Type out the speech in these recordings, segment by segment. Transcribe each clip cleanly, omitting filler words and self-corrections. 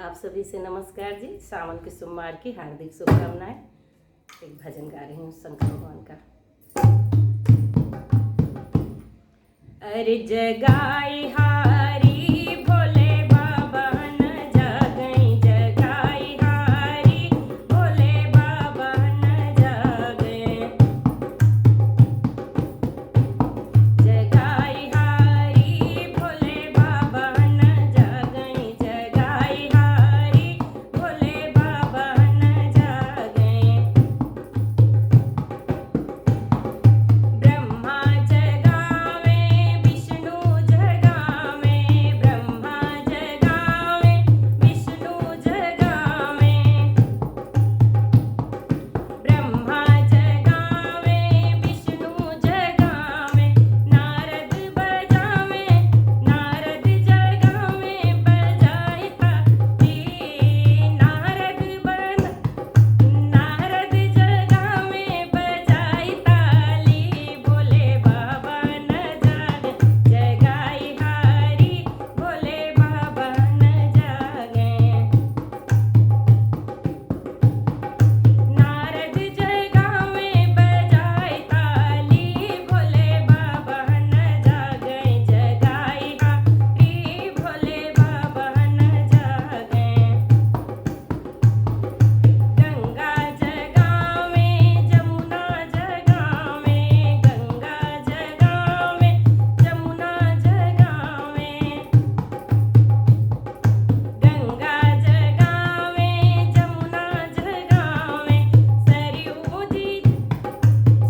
आप सभी से नमस्कार जी। सावन के सोमवार की हार्दिक शुभकामनाएं। एक भजन गा रही हूँ शंकर भगवान का। अरे जगाई हारी भोले बाबा न जागई, जगाई हारी भोले बाबा न जागए, जगाई हारी भोले बाबा न जागई, जगाई हारी भोले बाबा न जागए। ब्रह्मा जगावे विष्णु जगावे, ब्रह्मा जगावे विष्णु जगावे, ब्रह्मा जगावे विष्णु जगावे, नारद बजावे, नारद जगावे बजाए ताली, नारद जगावे बजाए ताली, भोले बाबा न जागे, जगाई हारी भोले बाबा न जागे। नारद जगावे बजाए ताली, भोले बाबा न जागे, जगाई हारी भोले बाबा न जागे। गंगा जगावे जमुना जगावे, गंगा जगावे जमुना जगावे, गंगा जगावे जमुना जगावे,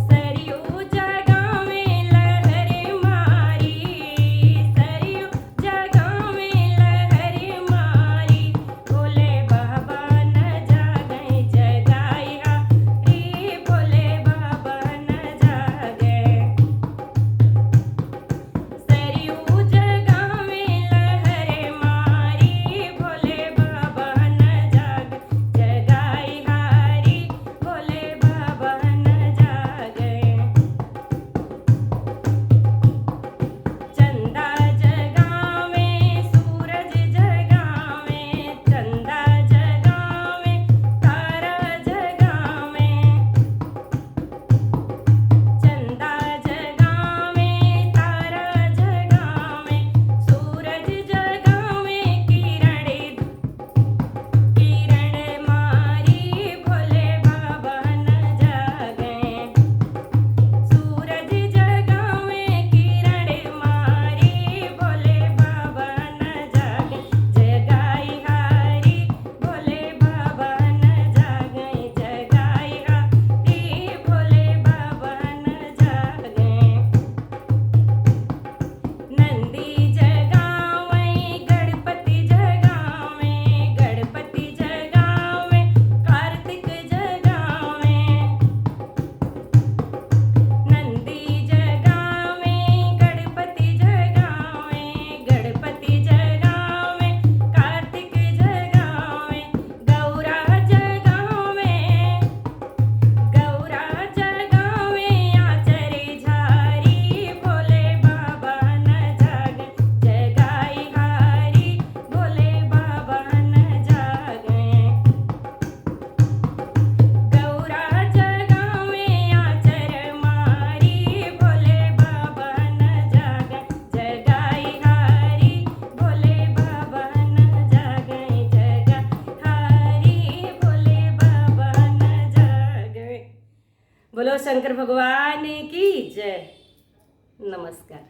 सरयू जगावे लहरे मारी, सरयू जगावे लहरे मारी, भोले बाबा न जागे, जगाई हारी भोले बाबा न जागे। सरयू जगावे लहरे मारी, भोले बाबा न जागे, जगाई हारी भोले बाबा न जागे। चंदा जगावे सूरज जगावे, चंदा जगावे तारा जगावे, चंदा जगावे तारा जगावे, सूरज जगावे किरण मारी, भोले बाबा न जागे। सूरज जगावे किरण मारी, भोले बाबा न जागे, जगाई हारी भोले बाबा न जागे, जगाई हारी भोले बाबा न जागे। नंदी जगावे गणपति जगावे, गणपति जगावे कार्तिक जगावे, नंदी जगावे गणपति जगावे, गणपति जगावे कार्तिक जगावे, गौरा जगावे आचरे झारी, भोले बाबा न जागे, जगाई हारी भोले बाबा न जागे। गौरा जगावे आचर मारी, भोले बाबा न जागे, जगाई हारी भोले बाबा न जागे, जगाई हारी भोले बाबा न जागे। बोलो शंकर भगवान की जय। नमस्कार।